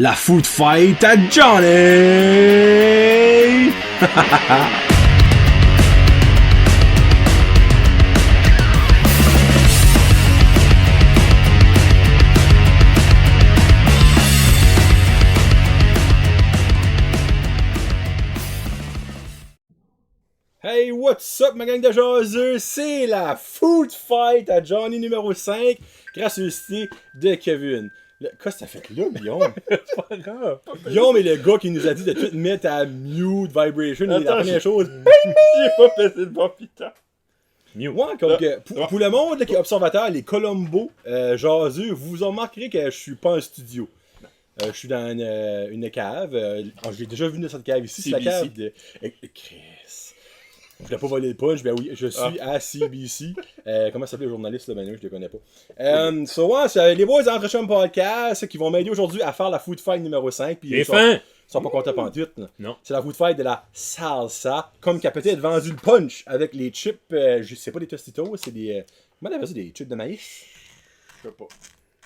La food fight à Johnny! Hey, what's up ma gang de jaseux? C'est la food fight à Johnny numéro 5, gracieuseté de Kevin. Qu'est-ce que t'as fait là, Guillaume? C'est pas grave. Guillaume est le gars qui nous a dit de tout mettre à mute, vibration, et la première chose. J'ai pas pété le bon piton. Ouais, comme que, pour le monde là, qui est observateur, les Colombo jaseux, vous remarquerez que je suis pas en studio. Je suis dans une cave. J'ai déjà vu dans cette cave ici. C'est la cave de. Chris. Je voulais pas voler le punch, ben oui, je suis à CBC. Comment s'appelle le journaliste là, ben non, je le connais pas. C'est les boys d'Entre-Chum Podcast qui vont m'aider aujourd'hui à faire la food fight numéro 5. Puis j'ai faim! Ils sont pas contents pantoute. Non. C'est la food fight de la salsa. Comme qui a peut-être vendu le punch avec les chips, je sais pas des Tostitos, c'est des. Comment on appelle ça, des chips de maïs? Je sais pas.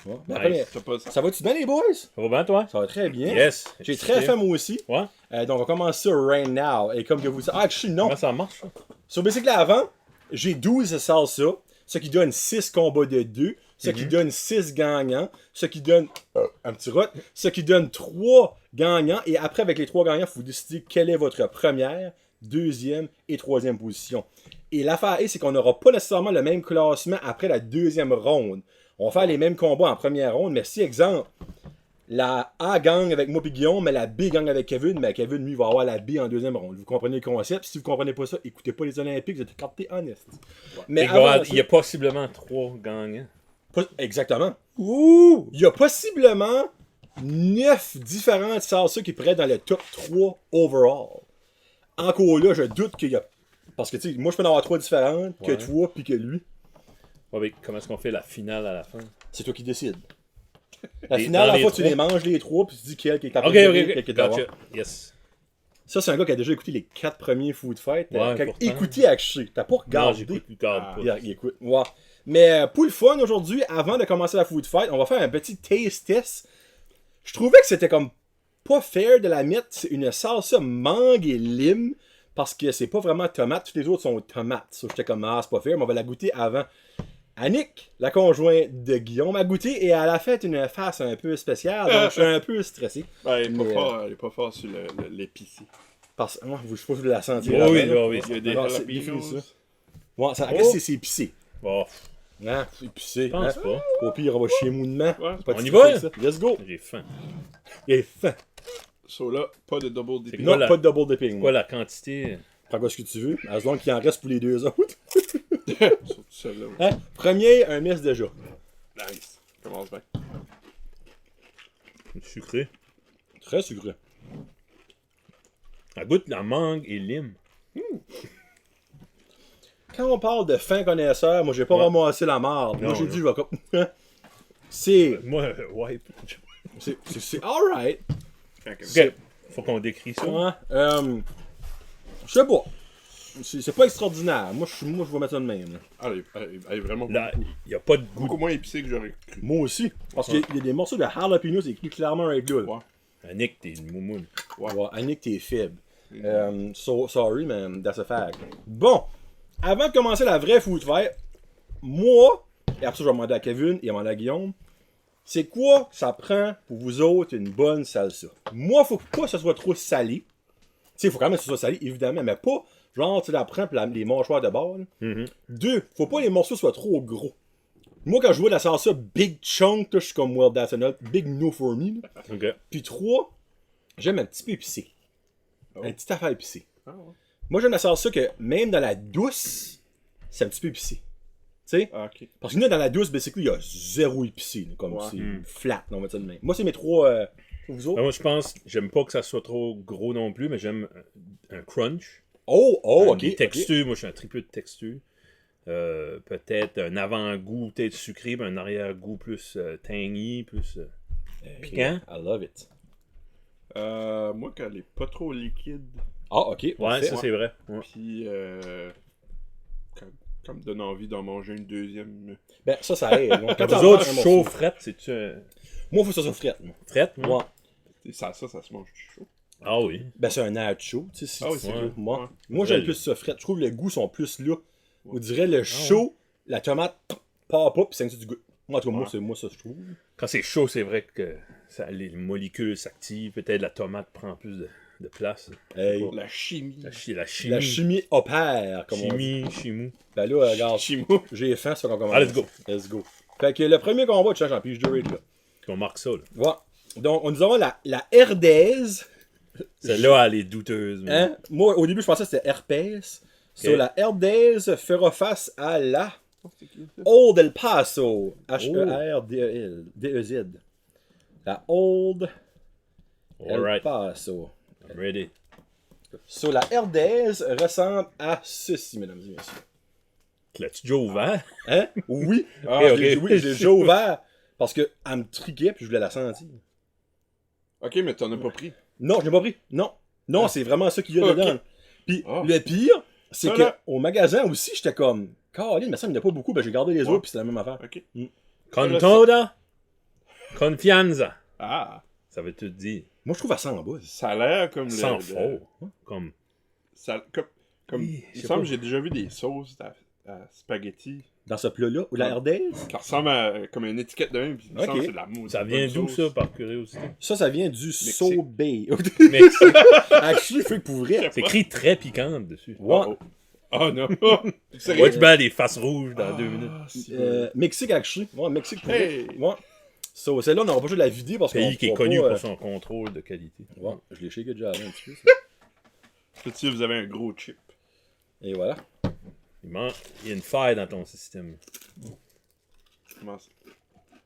Ouais. Nice. Après, ça va-tu bien les boys? Ça va bien toi? Ça va très bien. Yes. J'ai très faim moi aussi. Ouais. Donc on va commencer ça right now. Et comme que vous dites, non. Comment ça marche ça? Sur Basic avant, j'ai 12 salsa, ce qui donne 6 combats de 2, ce qui donne 6 gagnants, ce qui donne un petit rot, ce qui donne 3 gagnants. Et après, avec les 3 gagnants, il faut décider quelle est votre première, deuxième et troisième position. Et l'affaire est, c'est qu'on n'aura pas nécessairement le même classement après la deuxième ronde. On va faire les mêmes combats en première ronde, mais si, exemple, la A gagne avec moi et Guillaume, mais la B gagne avec Kevin, mais Kevin, lui, va avoir la B en deuxième ronde. Vous comprenez le concept? Si vous comprenez pas ça, écoutez pas les Olympiques, vous êtes écarté honnête. Mais il y a possiblement 3 gagnants. Exactement. Ouh! Il y a possiblement 9 différentes salsas qui pourraient être dans le top 3 overall. Encore là, je doute qu'il y a... Parce que, tu sais, moi, je peux en avoir 3 différentes, que toi, puis que lui. Ouais, mais comment est-ce qu'on fait la finale à la fin? C'est toi qui décides. La finale, à la fois, tu les manges les 3, puis tu dis quel qui est capable Ok, quel qui est gotcha. Yes. Ça, c'est un gars qui a déjà écouté les 4 premiers Food Fight. Ouais, écouté Action. T'as pas regardé. Non, j'écoute pas. Il écoute. Ouais. Mais pour le fun, aujourd'hui, avant de commencer la Food Fight, on va faire un petit taste test. Je trouvais que c'était comme pas fair de la mettre. C'est une salsa mangue et lime. Parce que c'est pas vraiment tomate. Toutes les autres sont tomates. Ça, j'étais comme, c'est pas fair, mais on va la goûter avant. Annick, la conjointe de Guillaume, a goûté et elle a fait une face un peu spéciale, donc je suis un peu stressé. Elle est pas fort sur l'épicé. Parce que moi, je sais pas si vous la sentir. Oui, Il y a des jalapenos. Ouais, ça, c'est épicé. Bon, Hein, c'est épicé. je pense pas. Au pire, on va chier mounement. Ouais. On y va? Let's go. J'ai faim. Et fin. So là, pas de double dipping. Non, la- pas de double dipping. Quoi la quantité? Prends ce que tu veux. À ce moment qu'il en reste pour les deux autres. Surtout celle-là. Hein? Premier, un miss déjà. Nice. Commence bien. Sucré. Très sucré. Ça goûte la mangue et lime. Quand on parle de fin connaisseur, moi j'ai pas ramassé la marde. Moi Non, j'ai non. dit, je vais comme. C'est Wipe. C'est alright. Ok. Faut qu'on décrit ça. Ouais. Je sais pas. C'est pas extraordinaire. Moi, je vais mettre ça de même. Là. Elle est vraiment Là, il n'y a pas de goût. beaucoup moins épicée que j'aurais cru. Moi aussi. Parce qu'il y a des morceaux de jalapeno, c'est écrit clairement right là. Ouais. Annick, t'es une moumoune. Ouais, Annick, t'es faible. Sorry, man, that's a fact. Bon, avant de commencer la vraie food fight, moi, et après ça, je vais demander à Kevin et demander à Guillaume, c'est quoi ça prend pour vous autres une bonne salsa? Moi, faut pas que ça soit trop salé. Tu sais, faut quand même que ce soit salé, évidemment, mais pas genre, tu la prends pour les mâchoires de bord. Là. 2, faut pas que les morceaux soient trop gros. Moi, quand je vois de la salsa big chunk, là, je suis comme, well, that's enough. Big no for me. Là. Ok. Puis 3, j'aime un petit peu épicé. Oh. Un petit affaire épicé. Ah ouais. Moi, j'aime la salsa que même dans la douce, c'est un petit peu épicé. Tu sais? Ah, ok. Parce que là, dans la douce, basically, il y a zéro épicé. Là, comme Ouais. c'est flat, on va dire de même. Moi, c'est mes 3. Vous autres? Moi, je pense, j'aime pas que ça soit trop gros non plus, mais j'aime un crunch. Ok. Des ok. textures, moi je suis un triple de texture. Peut-être un avant-goût peut-être sucré, mais un arrière-goût plus tangy, plus piquant. I love it. Moi, quand elle est pas trop liquide, Ah, ok. Ouais, parfait. ça c'est vrai. Ouais. puis quand me donne envie d'en manger une deuxième. Ben, ça aide. Donc, quand Vous t'en autres, manges un chaud, morceau- frette, c'est-tu Moi, faut que ça soit frette. Moi. frette? Ouais. Ça se mange du chaud. Ah oui. Ben, c'est un nacho, tu sais. Si Ah oui, tu c'est veux. vrai. Moi, Ouais. moi j'aime Ouais. plus ça frais. Je trouve que les goûts sont plus là. On dirait le chaud, la tomate part pas, puis c'est du goût. Moi, en tout cas, moi, Ouais. c'est moi, ça, je trouve. Quand c'est chaud, c'est vrai que les molécules s'activent. Peut-être la tomate prend plus de place. Hey, La chimie. La chimie. la chimie opère, comme on dit. Chimie. Ben là, regarde, Chimo. j'ai faim, ça qu'on commence. Ah, let's go. Let's go. Fait que le premier combat, tu changes en pige de rate, là. On marque ça, là. Voilà. Donc, nous avons la herdaise. Celle-là, elle est douteuse. mais- Hein? Moi, au début, je pensais que c'était herpès. So, la herdaise fera face à la Old El Paso. H-E-R-D-E-Z. La Old El Alright. Paso. I'm ready. So, la herdaise ressemble à ceci, mesdames et messieurs. L'as-tu déjà ouvert? Hein? Oui. Ah, Je ok. l'ai- oui, je l'ai déjà ouvert parce qu'elle me triquait puis je voulais la sentir. Ok, mais t'en as pas pris. Non, je l'ai pas pris. Non. Non, c'est vraiment ça qu'il y a Ok. dedans. Puis Ah. le pire, c'est Ça, que là. au magasin aussi, j'étais comme, Caroline, mais ça, il n'y en a pas beaucoup. Ben, j'ai gardé les Ouais. autres puis c'est la même affaire. Ok. Con toda. Confianza. Ah, Ça veut tout dire. Moi, je trouve à 100 buzz. ça a l'air comme Sans faux. Comme. Comme Oui, il je me sais semble pas. que j'ai déjà vu des sauces à spaghetti Dans ce plat-là, ou la Ouais. herdaise, qui ressemblent à comme une étiquette de même. Puis il me Ok. semble que c'est de la mousse. Ça vient d'où, ça, par curiosité? ça vient du sorbet. Mexique. Actually, fait pour vrai. C'est écrit très piquante dessus. Ouais. Oh non. Ouais, Sérieux? tu mets des faces rouges dans 2 minutes. Ah, si. Mexique, actually. Ouais, Mexique pour vrai. Hey! Ouais. So, celle-là, on n'aura pas joué de la vider parce qu'on Pays qui est pourra connu pas, pour son contrôle de qualité. Ouais, je l'ai shaké déjà avant un petit peu. Ça. Petit, vous avez un gros chip. Et voilà. Il y a une faille dans ton système. Comment ça?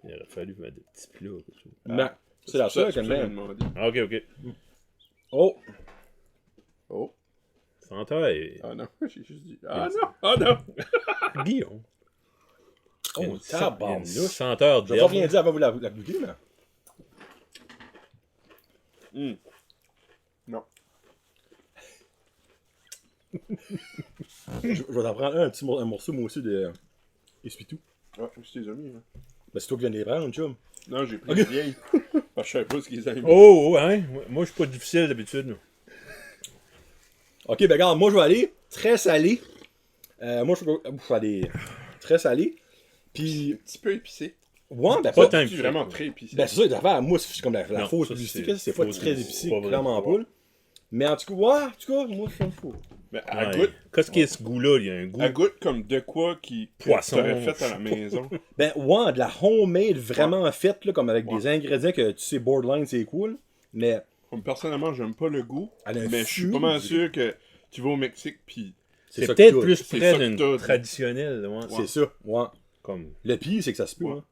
Il aurait fallu mettre des petits plats. Quelque chose. Ben, c'est la seule que qu'elle met. Ah, ok, ok. Oh! Oh. Senteur est... Ah non, j'ai juste dit. Ah non! Ah non! Guillaume. Oh, Il y a une tabarnouche. senteur Je vais pas d'herbe. rien dire avant vous la goûter, mais. Non. Je vais t'en prendre un morceau, moi aussi, de. Essuie-tout. Ah, c'est tes amis, là. Ben, c'est toi qui viens de les prendre, chum. Non, j'ai pris les vieilles. Parce que je savais pas ce qu'ils avaient mis. Oh, hein? Moi, je suis pas difficile d'habitude. là. Ok, ben, regarde, moi, je vais aller très salé. Moi, je vais aller très salé. Puis, Un petit peu épicé. ouais, ben, Pas pas. tant C'est épicé, vraiment quoi. très épicé. Ben, c'est ça, les affaires à mousse, c'est comme la Non, fausse ça, publicité, c'est pas faux, très c'est épicé, pas vrai. clairement pas. Là. Mais en tout cas, moi, je m'en fous. Mais elle Ouais. goûte. Qu'est-ce qu'il y a ce goût-là? Il y a un goût. Elle goûte comme de quoi qui Poisson. t'aurais fait à la maison. Ben, ouais, de la homemade vraiment faite, là, comme avec des ingrédients que tu sais, borderline, c'est cool. Mais, Comme personnellement, j'aime pas le goût. elle a un Mais je suis fumé, pas mal je sûr que tu vas au Mexique pis C'est ça que peut-être t'as. plus C'est près ça que d'une t'as. traditionnelle. Ouais. C'est ça, ouais. Comme... Le pire, c'est que ça se peut. Ouais. Hein.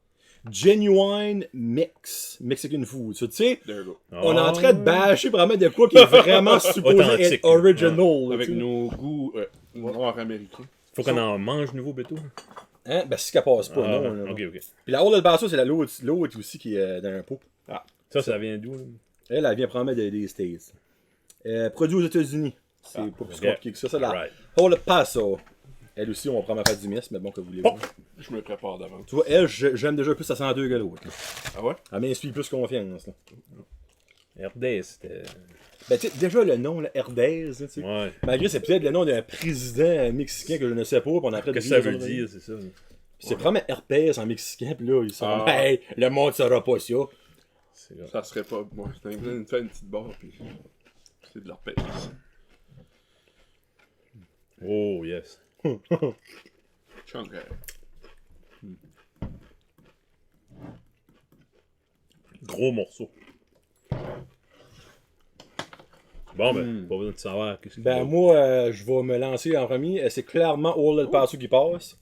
Genuine Mix. Mexican food. Ça, tu sais, there you go. on est en train de bâcher vraiment de quoi qui est vraiment supposé Authentique, être original. là, Avec tu sais. nos goûts noirs américains. Faut qu'on en mange nouveau, Beto. Hein? Ben, si qu'elle passe pas, Ah, non. là. ok, ok. Puis la Old El Paso, c'est l'autre aussi qui est dans un pot. Ça vient d'où? Là? Elle vient prendre des States. Produit aux États-Unis. C'est pas plus ok. compliqué que ça. Ça, la Alright. Old El Paso. Elle aussi, on va prendre ma face du miss, mais bon, que voulez-vous. Bon. Je me prépare d'avance. Tu vois, elle, j'aime déjà plus à 102 que l'autre. là. Ah ouais? Elle m'inspire plus confiance. Là. RD, c'était... Ben, tu sais, déjà le nom, là, Herdez, tu sais. Ouais. Malgré c'est peut-être le nom d'un président mexicain que je ne sais pas, puis on a après Qu'est-ce que ça veut dire, c'est ça? C'est probablement herpès en mexicain, puis là, ils sont Ah. hey, le monde saura pas ça. C'est grave. Ça serait pas. Moi, c'est une petite barre pis c'est de leur pète. Oh, yes. Chunk. Gros morceau. Bon, ben, pas besoin de savoir. Qu'est-ce qu'il y a. Ben, moi, je vais me lancer en premier. C'est clairement Old El Paso qui passe.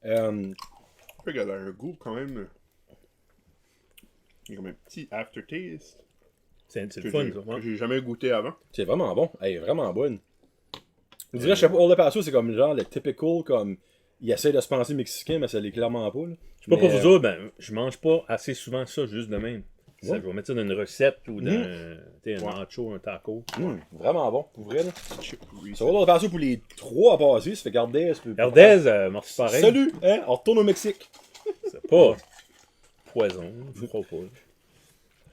Fait qu'elle a un goût quand même. Il y a comme un petit aftertaste. C'est Que le fun, j'ai- ça. que hein? j'ai jamais goûté avant. C'est vraiment bon. Elle est vraiment bonne. Je dirais, je sais pas, Old El Paso, c'est comme genre le typical, comme. Il essaie de se penser mexicain, mais ça l'est clairement pas. Là. Je sais pas pour Mais, vous autres, ben, je mange pas assez souvent ça juste de même. Ça, Ouais. je vais mettre ça dans une recette ou dans tu sais, un nacho, un taco. Vraiment bon, pour vrai. Là. Chip Reese. Ça va Old El Paso pour les 3 à passer, ça fait garder. Herdez, merci pareil. Salut, hein, on retourne au Mexique. C'est pas poison, je crois pas.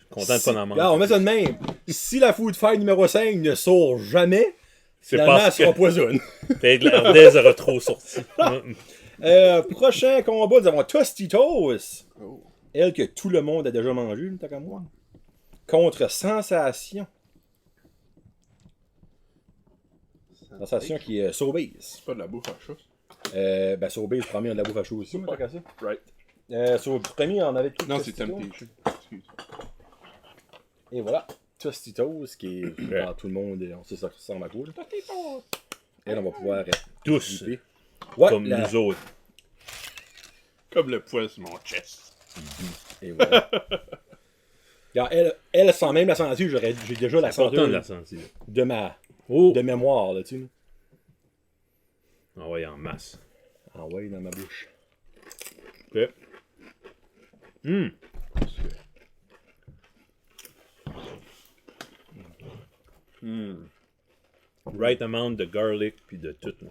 Content de pas en manger. Là, on met ça de même. Si la Food Fight numéro 5 ne sort jamais, C'est finalement, elle parce que sera poisonne. peut-être l'Ardaise aura trop sorti. Prochain combat, nous avons Tostitos. Oh. Elle que tout le monde a déjà mangé, tant qu'à moi. Contre Sensation. Sensation qui est Sobeys. C'est pas de la bouffe à chat. Ben Sobeys, premier, on a de la bouffe à chaud aussi, tant qu'à ça. Right. Sur le premier, on avait tout. Non, c'est Tostitos. Temptation. Excuse. Et voilà. Tostitos, qui est dans tout le monde, on sait ça ressemble à quoi. Là. Elle, on va pouvoir Tous, goûter. Ouais, comme nous autres. Comme le poil sur mon chest. Et voilà. Regarde, elle sans même la sentir, j'ai déjà la C'est important senteur de la sentir. de mémoire, là, tu sais. Ah ouais, en masse. Ah ouais, dans ma bouche. Ok. Right amount de garlic puis de tout. Là.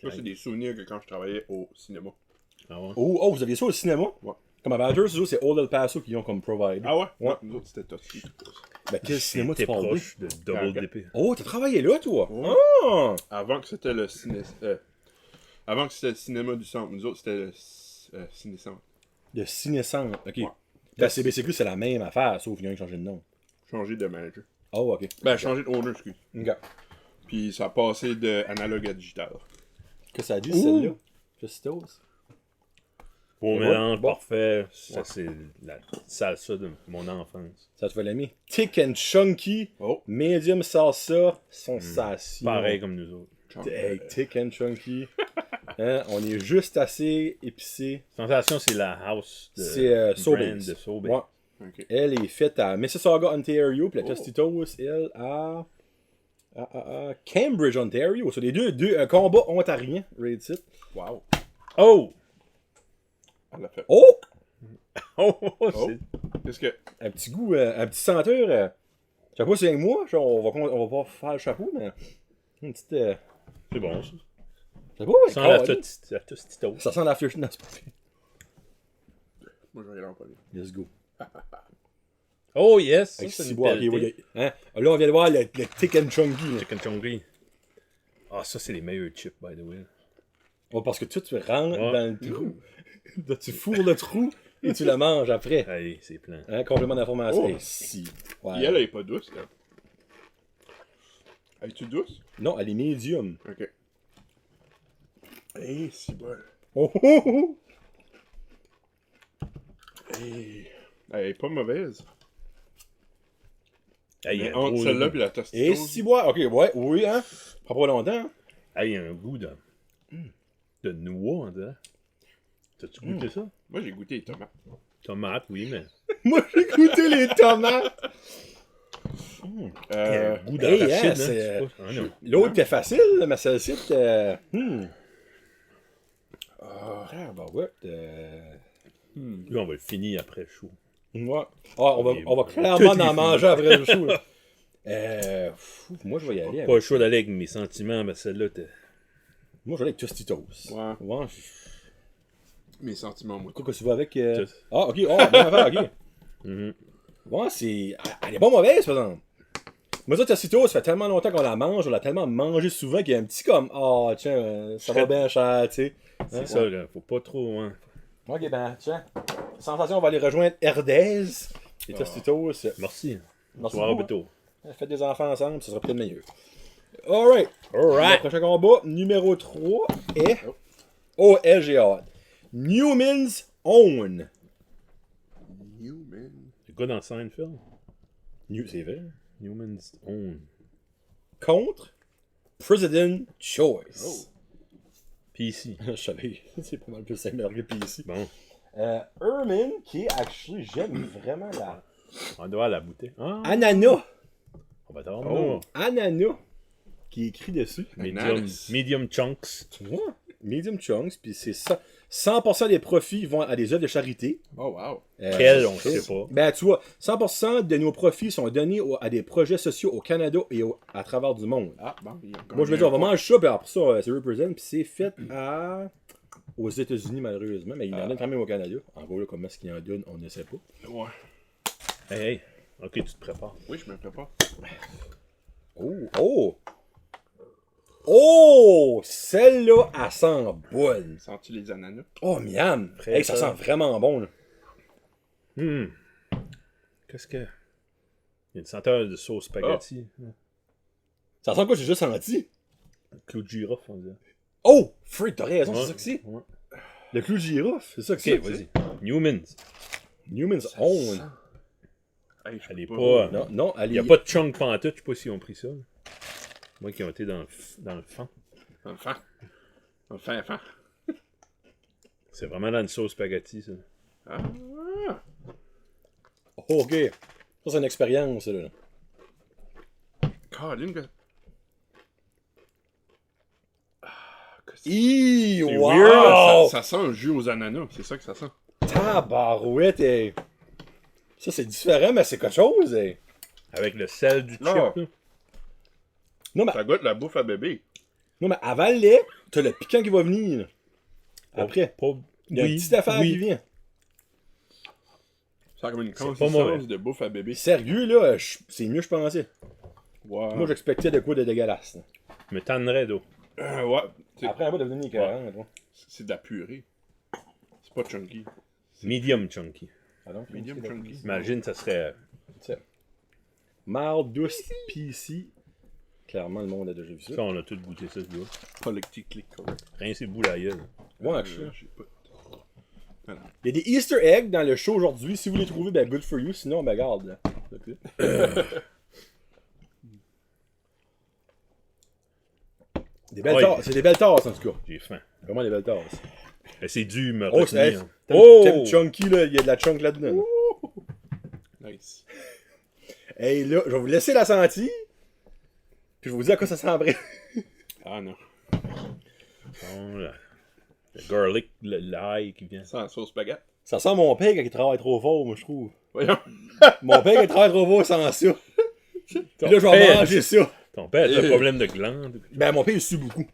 Ça, c'est des souvenirs que quand je travaillais au cinéma. Ah ouais? Oh, vous aviez ça au cinéma? Ouais. Comme à Badger, c'est Old El Paso qui ont comme provide. Ah ouais? Ouais. Nous autres, c'était Tosti. Ben, quel cinéma tu T'es parles? proche de Double Ah, DP. Oh, t'as travaillé là, toi? Ouais. Ah! Avant que c'était le ciné... avant que c'était le cinéma du centre. Nous autres, c'était le ciné-centre. De Ciné-Centre, ok. Ouais. Ben, CBCQ, c'est la même affaire, sauf qu'il y a un qui a changé de nom. Changé de manager. Oh, ok. Ben, changé de owner, excuse. Ok. Puis ça a passé de analogue à digital. Qu'est-ce que ça dit, celle-là? Tostitos? Beau Ouais, mélange, bon. parfait. Ça, c'est la salsa de mon enfance. Ça te fait l'aimer. Thick and chunky, Oh. medium salsa, sensation. Pareil comme nous autres. Hey, thick and chunky. Hein, on est juste assez épicé. Sensation, c'est la house de C'est Sobeys. brand de Sobeys. Ouais. Ok. Elle est faite à Mississauga, Ontario, puis la Oh. Tostitos, elle, à Cambridge, Ontario. C'est les deux combats ontariens, rated site. Wow. Oh! Elle l'a fait. Oh! Oh! Oh. C'est... Qu'est-ce que... Un petit goût, un petit senteur. Je sais pas si c'est avec moi, genre, on va pas faire le chapeau, mais une petite... c'est bon, ça. je sais pas, Ça sent la Caroline. Tostitos. Ça sent la flèche. Non, c'est pas fait. Moi, je vais aller en parler. Let's go. Oh yes! Ça, Avec c'est six une bois, ok, pelletée. ouais, hein? Là, on vient de voir le thick and chunky. Là. Chicken chongri. Ah, ça, c'est les meilleurs chips, by the way. Ouais, parce que toi, tu rentres Ouais. dans le trou. Là, tu fourres le trou et tu le manges après. Allez, c'est plein. Hein, complément d'information. Oh. Eh, si. Ouais. Puis elle est pas douce, là. Es-tu douce? Non, elle est médium. Ok. Eh, c'est bon. Oh, oh, oh. Eh. Elle est pas mauvaise. Hey, il y Mais a un entre gros celle-là goût. et la Et Tostitos. si bois. Ok, ouais, oui, hein. Prends pas longtemps. Hein? Hey, il y a un goût de noix, on dirait. T'as-tu goûté ça? Moi, j'ai goûté les tomates. Tomate, oui, mais. Moi, j'ai goûté les tomates. Il y a un goût Hey, d'arachide, hein, hein? c'est, c'est pas- ah, non. L'autre était facile, mais celle-ci, Ah, bah ouais. Lui, on va le finir après chaud. Ouais. Ah, on Ok, va bon. clairement Tout est en fini. manger après le show. Là. Moi, je vais y aller. Pas le choix d'aller avec mes sentiments, mais celle-là, t'es. Moi, je vais aller avec Tostitos. Ouais. Ouais. Mes sentiments, moi. Quoi que tu vas avec. Tout. Ah, ok. Oh, bien affaire, ok. Mhm. Ouais, c'est. Elle est pas mauvaise, par exemple. Moi, ça, Tostitos, ça fait tellement longtemps qu'on la mange, on l'a tellement mangé souvent qu'il y a un petit comme. Ah, tiens, ça va bien cher, tu sais. C'est ça, là. Faut pas trop, hein. Ok, ben, tiens. Sensation, on va aller rejoindre Herdez. Et Tostitos. Merci. Merci Bonsoir, beaucoup. Beto. Faites des enfants ensemble, ça sera peut-être meilleur. Alright. Le Alright. prochain combat, numéro 3 est. Oh, elle, j'ai hâte. Newman's Own. Newman. Le gars dans Seinfeld. C'est vrai. Newman's Own. Contre President Choice. PC. Je savais, c'est pas mal plus simple que PC. Bon. Ermin, qui est actually, j'aime vraiment la. On doit la bouteille. Ah, Ananas. on va t'avoir Oh. Ananas. Qui est écrit dessus. Medium chunks. Tu vois? Medium chunks, puis c'est ça. 100% des profits vont à des œuvres de charité. Oh, wow. Quel, on sait pas. Ben, tu vois, 100% de nos profits sont donnés à des projets sociaux au Canada et à travers du monde. Ah, bon, il y a encore Moi, je veux dire, on va un point. manger ça, puis après ça, c'est represent, puis c'est fait aux États-Unis, malheureusement, mais il y en a quand même au Canada. En gros, là, comment est-ce qu'il y en donne, on ne sait pas. Ouais. Hey. Ok, tu te prépares. Oui, je me prépare. Oh! Celle-là, elle sent bonne. Sens-tu les ananas? Oh, miam! Très Hey, ça fort. sent vraiment bon, là. Qu'est-ce que... Il y a une senteur de sauce spaghetti. Ça sent quoi, j'ai juste senti? Clou de girofle, on dirait. Oh! Freak, t'as raison, c'est Ouais, ça que c'est. ouais. Le clou de girofle, c'est ça que Ok, c'est. vas-y. Newman's. Newman's Own. Hey, je Elle est peux pas... Non, non, Il elle n'y a est... pas de chunk pantoute, je sais pas s'ils ont pris ça. Moi qui ont été dans le fond. Enfin. Enfin. C'est vraiment dans une sauce spaghetti, ça. Ah. Oh, ok. Ça, c'est une expérience, là. Caroline, que... Hi, C'est wow! weird, ça sent un jus aux ananas, c'est ça que ça sent. Tabarouette, hey. Ça, c'est différent, mais c'est quelque chose, hey. Avec le sel du chip, Non. là. Non, Ça goûte la bouffe à bébé. mais avant le lait, t'as le piquant qui va venir, là. Après. Pas... Il y a une petite affaire qui vient. Ça a comme une pas mauvais. consistance de bouffe à bébé. Sérieux, là, c'est mieux que je pensais. Wow. Moi, j'expectais de quoi de dégueulasse, là. Je me tannerais d'eau. Ouais, Après, elle va devenir écœurant, toi. c'est de la purée. C'est pas chunky. Medium chunky. Ah non, Medium chunky. Imagine, ça serait... Marde, douce, PC. Clairement, le monde a déjà vu ça. Ça, on a tous goûté ça, ce gars. Politically correct. Rien, c'est bout la gueule. Ouais, je sais. J'ai pas... Il y a des Easter eggs dans le show aujourd'hui. Si vous les trouvez, ben good for you. Sinon, ben garde. Là. Des belles Ouais. tasses. C'est des belles tasses, en tout cas. J'ai faim. Vraiment des belles tasses. Mais c'est dû me Oh, c'est retenir. t'aimes chunky, là. Il y a de la chunk là-dedans. Nice. Hey, là, je vais vous laisser la sentir. Puis je vais vous dire à quoi ça sent après. Ah non. Bon, le garlic, l'ail qui vient. Ça, la sauce baguette. Ça sent mon père quand il travaille trop fort, moi, je trouve. Voyons. Mon père quand il travaille trop fort sans ça. Puis là, je vais père, manger ça. Ton père a un problème de glande. Ben, mon père, il sue beaucoup.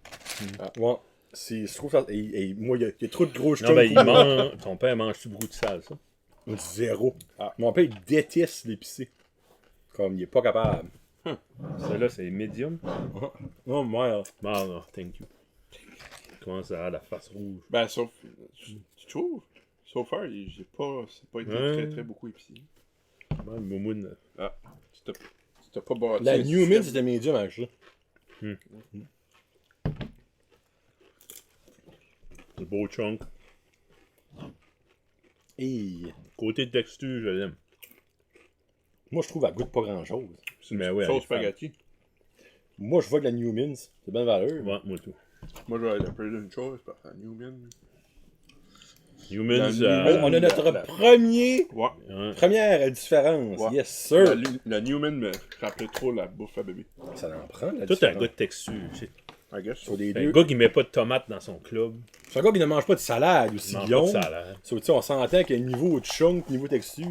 Ouais. Je trouve ça. Moi, il y a trop de gros Non, ben, chunks. ton père mange-tu beaucoup de sale, ça? Zéro. Mon père, il déteste l'épicé. Comme, il est pas capable. Celle-là, c'est medium. Non, moi, Ah non, thank you. Comment ça a la face rouge? Ben, sauf... Tu trouves? So far, c'est pas été Ouais. très très beaucoup épicé. Ouais, le moumoune. Ah, tu t'as pas bâti. la Newman, c'était médium avec ça. Le beau chunk. Et Côté de texture, je l'aime. moi, je trouve qu'elle goûte pas grand-chose. Mais ouais, Sauce spaghetti. Moi, je vois que la Newman, c'est bien valeur. Ouais, moi tout. Moi, je vais aller appeler une chose, parce que Newman. Humans, On a notre Ouais. première différence. Ouais. Yes, sir. La Newman me rappelait trop la bouffe à bébé. Ça en prend, la tout un différence. gars de texture. C'est I guess. Sur des un deux. gars qui met pas de tomates dans son club. C'est un gars qui ne mange pas de salade aussi, Il mange pas Guillaume. de salade. So, tu sais, on s'entend qu'il y a un niveau de chunk, niveau texture.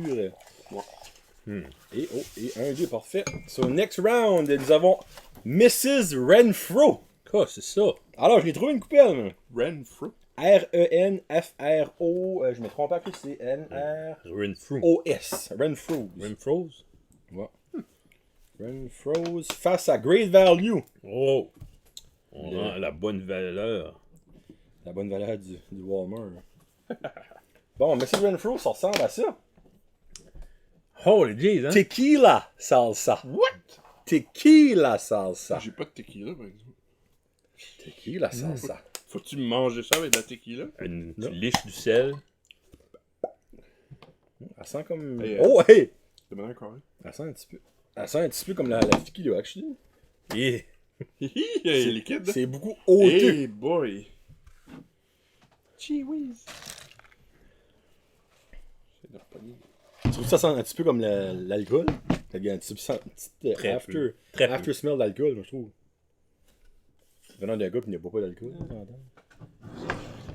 Et 1, 2, parfait. So, next round, nous avons Mrs. Renfro. Quoi, c'est ça? Alors, je l'ai trouvé une coupelle. moi. Renfro. R-E-N-F-R-O. Je me trompe pas, c'est N-R-O-S. Renfrew. Renfro's. Renfrows? Ouais. Renfro's face à Great Value. Oh! On rend la bonne valeur. La bonne valeur du Walmart. Bon, Mrs. Renfro, ça ressemble à ça. Holy jeez, hein? Tequila salsa. What? Tequila salsa. J'ai pas de tequila, par exemple. Tequila salsa. Faut-tu manger ça avec de la tequila? Tu liches du sel. Elle sent comme... Hey, Oh, hey! De manière carrée. Elle sent un petit peu... Elle sent un petit peu comme la tequila, actually. Et Hihi, il est liquide. C'est beaucoup hauteux. Hey boy. Gee whiz. C'est de la poignée. Tu trouves que ça sent un petit peu comme l'alcool? Il y a un petit Très after, peu. Très peu. after smell d'alcool, je trouve. Venant d'un gars qui n'a pas d'alcool.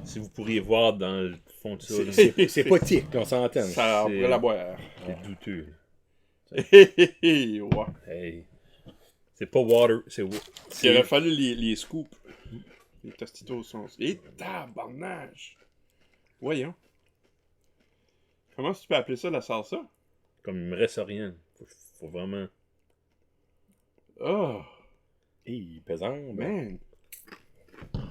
si vous pourriez voir dans le fond de ça, là, C'est pas tic, on s'entend. Ça, on C'est- pourrait la boire. c'est douteux. Ouais. Hey. C'est pas water, c'est... Il aurait fallu les scoops. Les tostitos sont... Et tabarnage! Voyons. Comment tu peux appeler ça la salsa? Comme il me reste rien. Faut vraiment... Oh, Hey, pesant, ben. man.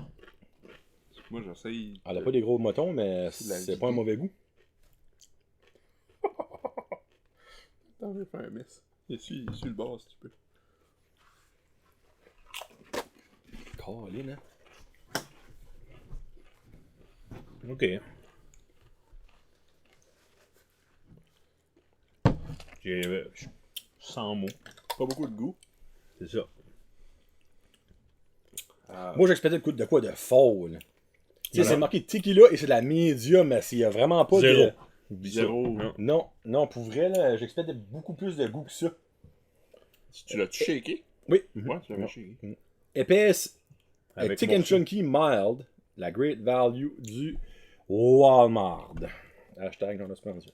Moi, j'essaye. Elle a pas des gros motons, mais C'est de la c'est pas un vie. mauvais goût. Attends, je vais faire un mess. Essuie le bord si tu peux. Caroline, hein? Ok. J'ai 100 mots. Pas beaucoup de goût. C'est ça. Moi, j'expectais de quoi de faux, là. Tu sais, Non. c'est marqué tequila et c'est de la médium, mais s'il y a vraiment pas Zéro. de... Oublie ça. Zéro. Non. Non, non, pour vrai, là, j'expectais beaucoup plus de goût que ça. Tu l'as-tu shaké? Oui. Ouais, tu l'avais Non. shaké. Épaisse, Avec thick mon and chunky, mild, la great value du Walmart. Hashtag non sponsor.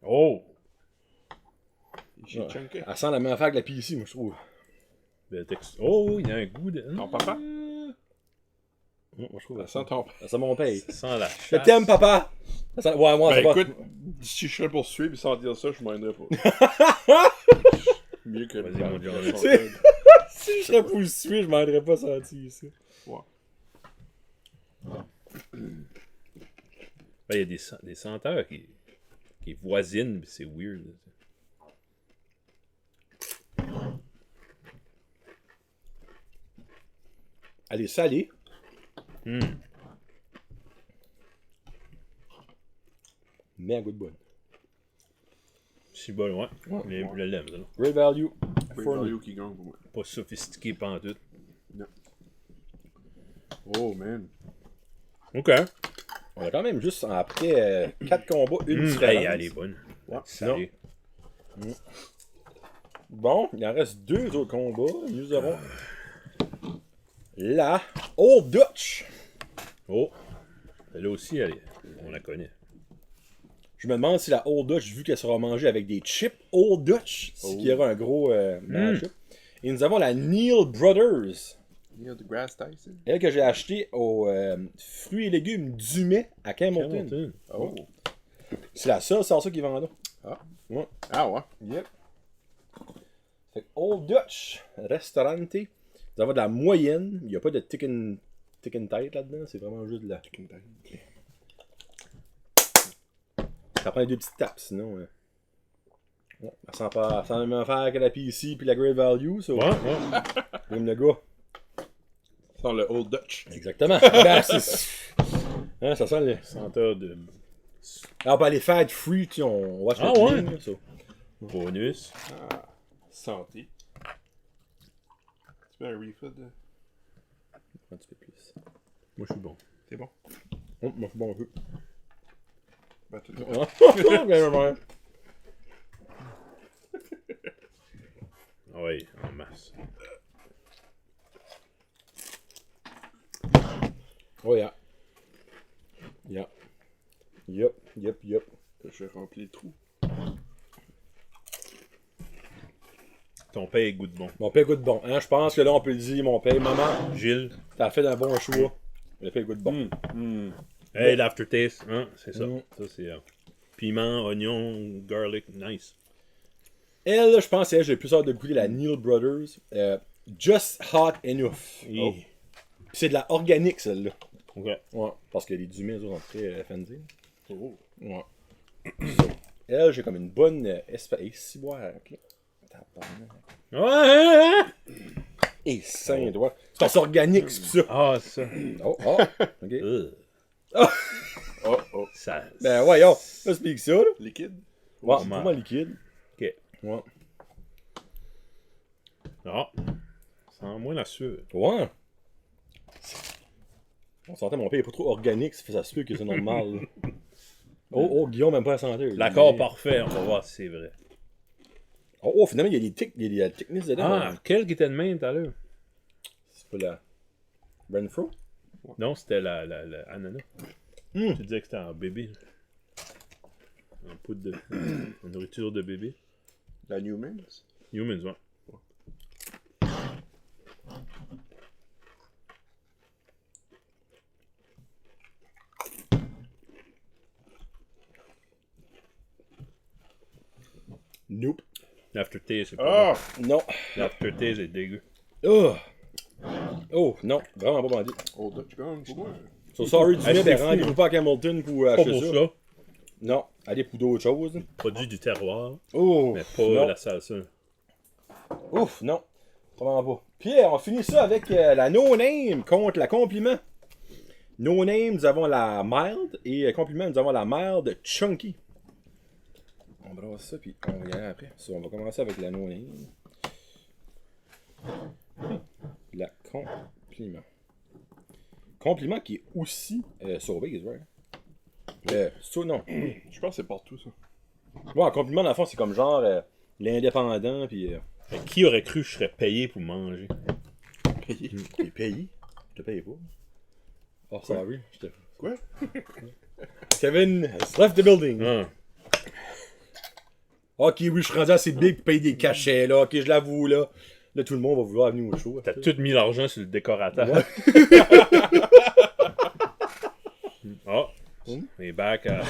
Oh! J'ai Ouais. chunké. Elle sent la même affaire que la PC, moi, je trouve. Oh, il y a un goût de... Ton papa? Moi, je trouve. Ça sent ton... Ça sent mon père. Ça sent la Je chasse. t'aime, papa! Ça sent... Ouais, moi, Ben c'est pas... écoute, si je serais poursuivi et sans dire ça, je m'aiderais pas. Mieux que Vas-y, mon John. C'est- Si je serais poussé, je m'aiderais pas senti ça. Ouais. Ben, il y a des senteurs qui voisinent, pis c'est weird. Elle est salée. Mais à goût de bonne. Si bon, ouais. Le lait, ça, là. Great value. Great For me. value qui gagne pour moi. Pas sophistiqué pantoute. Oh man. Ok. On a quand même juste, après 4 combats, une différence. Hey, elle est bonne. Ouais. Salée. Bon, il en reste 2 autres combats. Nous aurons la Old Dutch. Oh. Elle aussi, on la connaît. Je me demande si la Old Dutch, vu qu'elle sera mangée avec des chips Old Dutch, c'est qu'il y aura un gros match-up. Et nous avons la Neil Brothers. Neil deGrasse Tyson. Elle que j'ai acheté aux fruits et légumes du mai à Campbellton. Hamilton. Oh. C'est la seule salsa qu'ils vendent là. Ah. Ouais. Ah ouais. Yep. Fait que Old Dutch Restaurante. Vous avez de la moyenne. Il n'y a pas de thick and tight là-dedans. C'est vraiment juste de la. Ça prend 2 petites tapes sinon. Ouais, ça sent pas. Ça sent la même affaire que la PC puis la Great Value. Ça. Ouais. Comme le gars. Sans le Old Dutch. Exactement. Ben, hein, ça sent le. Senteur de Ah, ben les fat free, tu sais, on va se Ah, mettre ouais? bien, là, ça. bonus. Santé. Tu veux un refill de... Un petit peu plus. Moi, je suis bon. T'es bon? Oh, moi, je suis bon un peu. Ben, tout Bien, bien. Ah ouais, en masse. Oh, yeah. Yeah. Yup. Je remplis le trou. Ton père goûte bon. Mon père goûte bon. Hein, je pense que là, on peut le dire, mon père, maman, Gilles. t'as fait un bon choix. Le père goûte bon. Hey, l'aftertaste. Hein, c'est ça. Mm. Ça, c'est piment, oignon, garlic. Nice. Elle, je pense, j'ai plus hâte de goûter la Neil Brothers. Just Hot Enough. Oh. Puis c'est de la organique, celle-là. Ok. Ouais. Parce que les Dumais, eux, sont très fancy. Oh. Ouais. So, elle, j'ai comme une bonne espace. Boire, ok. Ouais! Et 5 doigts. C'est parce organique, c'est ça. Ah, ça. Oh, ok. Oh. Ça. Ben, voyons. Là, c'est ça, là. Liquide? Ouais, c'est vraiment liquide. Ok. Ouais. Ah. Sans moins la sueur. Ouais. On sentait mon père est pas trop organique, ça se peut que c'est normal. Là. Oh, Guillaume même pas la santé. L'accord parfait, on va voir si c'est vrai. Oh, finalement, il y a des techniques dedans. Ah, hein. quel qui était de même tout à l'heure? C'est pas la. Renfro? Non, c'était la ananas. Tu disais que c'était en bébé. En poudre de. En nourriture de bébé. La Newman's? Humans, ouais. Nope. L'aftertaste, c'est pas Ah! Non. bon. L'aftertaste est dégueu. Oh! Oh, non. Vraiment pas bandit. Oh, Dutch Gone, pour moi. So sorry du Hey, mais c'est fou. rendez-vous pas à Hamilton pour Pas acheter pour ça. ça. Non. Allez pour d'autres choses. Produit du terroir, Oh! mais pas non. la salsa. Ouf, non. Vraiment pas. Pierre, on finit ça avec la no-name contre la compliment. No-name, nous avons la mild. Et compliment, nous avons la mild chunky. On brasse ça, puis on va y aller après. So, on va commencer avec la no-name. La compliment. Compliment qui est aussi sur base, right? Non. Je pense que c'est partout, ça. Ouais, compliment, dans le fond, c'est comme genre l'indépendant, puis. Fait que qui aurait cru que je serais payé pour manger? Payé. T'es payé? Je te paye pas. Oh, sorry. Quoi? Kevin has left the building. Ah. Ok, oui, je suis rendu assez big pour payer des cachets, là. Ok, je l'avoue, là. Là, tout le monde va vouloir venir au show. T'as tout mis l'argent sur le décorateur. Ouais. Oh, et back à...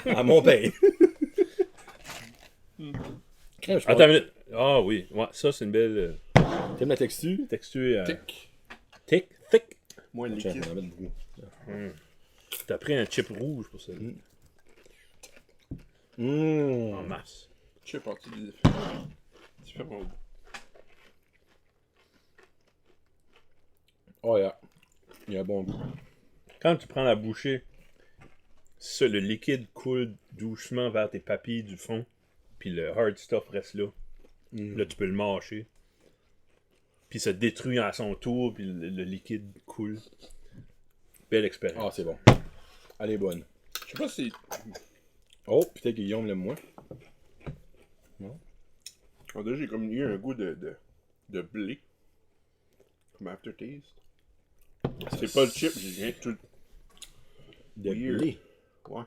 À mon paye. Crème, je pense. Attends une minute. Ah oui, ouais, ça c'est une belle T'aimes la texture? texture. Tic. Thick. Moins Tiens, liquide. on en met beaucoup. T'as pris un chip rouge pour ça. En masse. Chip parti des différents goûts. Oh, yeah. Il y a un bon goût. Quand tu prends la bouchée, ça, le liquide coule doucement vers tes papilles du fond, puis le hard stuff reste là. Là, tu peux le mâcher. Puis ça détruit à son tour, puis le liquide coule. Belle Ah, expérience. c'est bon. Elle est bonne. Je sais pas si. Oh, peut-être que Guillaume l'aime moins. En déjà, j'ai comme eu un goût de blé. Comme aftertaste. C'est pas le chip, j'ai rien tout. De Weird. blé. Ouais.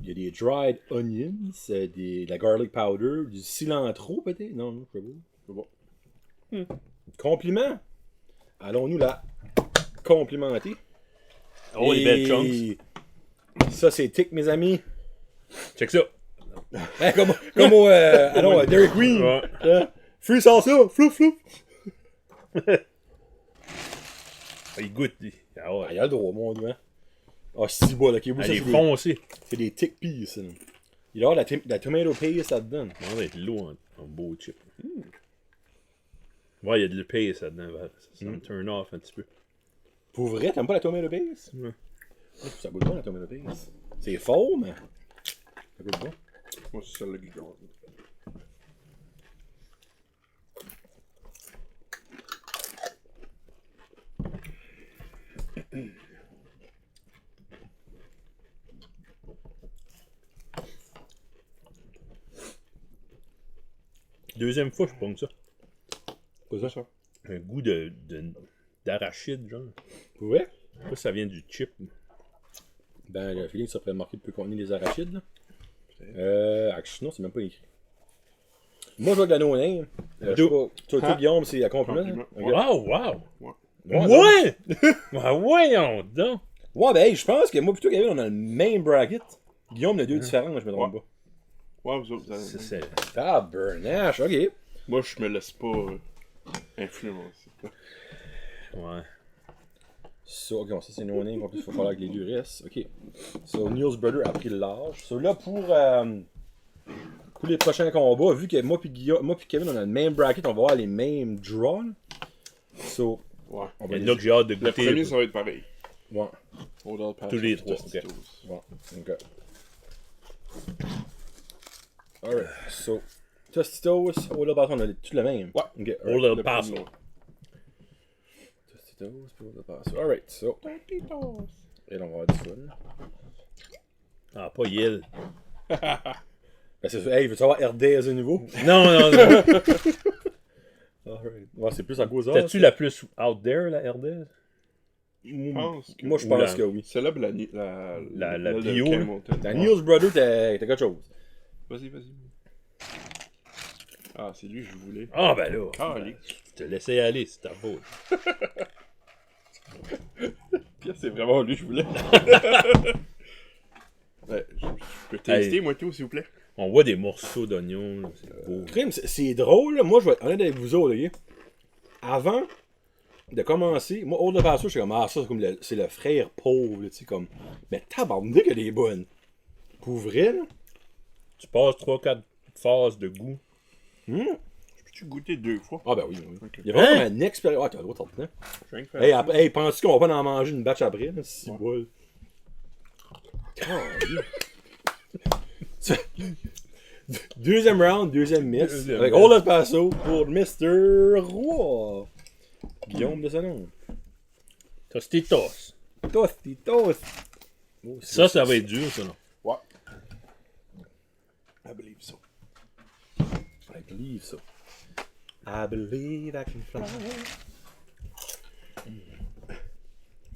Il y a des dried onions, de la garlic powder, du cilantro peut-être? Non, je sais pas. C'est bon. Compliment. Allons-nous la complimenter. Oh, les belles chunks. Ça, c'est tic, mes amis. Check ça. Hein, comme au allons, Dairy Queen. Ouais. Free salsa, flouf, flouf. Il goûte. Ah Ah, ouais. il a le droit, mon doigt. Ah, si bon, ok. Oui, ça, Elle est c'est des, foncée. c'est des tic peas, ça. Il y a de la tomato paste là-dedans. Ça va être lourd en beau chip. Ouais, il y a de l'épaisse là-dedans. Ça me turn off un petit peu. Pour vrai, t'aimes pas la tomato paste? Ouais. Ça goûte bon, la tomato paste. C'est fort, mais ça goûte bon. Moi, c'est celle-là qui gagne. Deuxième fois, je prends ça. Quoi ça? Un goût d'arachide, genre. Pour vrai? Je sais pas si ça vient du chip. Ben, le feeling, ça pourrait marquer peut contenir des arachides, là. Non, c'est même pas écrit. Moi, je vois de la no-name. Je sais pas. Toi, Guillaume, c'est à compliment. Compliment. Ok. Wow, wow! Ouais! Ouais! Ouais, voyons donc! Ouais, ben, hey, je pense que moi, plutôt Kevin, on a le même bracket. Guillaume, le deux différents, je me trompe pas. Ouais, vous autres, vous avez. C'est... Ah, Bernache, ok. Moi, je me laisse pas influencer. Ouais. So, ok, bon, ça c'est no-name, en plus, il faut falloir que les deux restent. Ok. So, Niels Brother a pris le large. So, là, pour les prochains combats, vu que moi puis Kevin, on a le même bracket, on va avoir les mêmes draws. So, Ouais. on va Il y les... en a que j'ai hâte de Le goûter. premier, ça va être pareil. Ouais, Odor Pass Tous les Tostitos. trois, ouais, ok. Alright, so, Tostitos, Old Paso, on a tout le même. Ouais. Ok, Old alright. El Le Paso. premier. Tostitos, puis Old Paso. Alright, so. Tostitos. Et là, on va avoir du fun. Ah, pas Yel. Ben, c'est ça. Hey, veux-tu avoir RDS de nouveau? Non. Alright. Ouais, c'est plus à cause de T'as-tu la plus out there, la RDS? Je pense que. Moi, je Ou pense la- que oui. Celle-là, La de bio, là. Hamilton. La Niels Brother, t'as quelque chose. Vas-y. Ah, c'est lui que je voulais. Ah, ben là. Calique. Je te laissais aller, c'est ta faute. Pierre, c'est vraiment lui que je voulais. Ouais, je peux tester, moi, tout, s'il vous plaît. On voit des morceaux d'oignons, là, c'est beau. Crime, c'est drôle, là. Moi, je vais être honnête avec vous autres, ok? Avant de commencer, moi, Old El Paso, je suis comme, ah, ça, c'est comme c'est le frère pauvre, là, tu sais, comme. Mais tabarnak, qu'elle est bonne. Pour vrai, là. Tu passes 3-4 phases de goût. Peux-tu goûter 2 fois? Ah, ben oui, oui. Ok. Il y a vraiment une expérience. Ah, t'as le droit de t'en tenir. Je viens de faire Hey, ça. après, hey, penses-tu qu'on va pas en manger une batch après, là, si bol? Deuxième round, deuxième miss. Deuxième Avec miss. Old El Paso pour Mr. Roy. Guillaume de ce nom. Tostitos. Tostitos. Oh, Ça va être dur, ça, non? Ouais. I believe so. I believe so. I believe I can fly.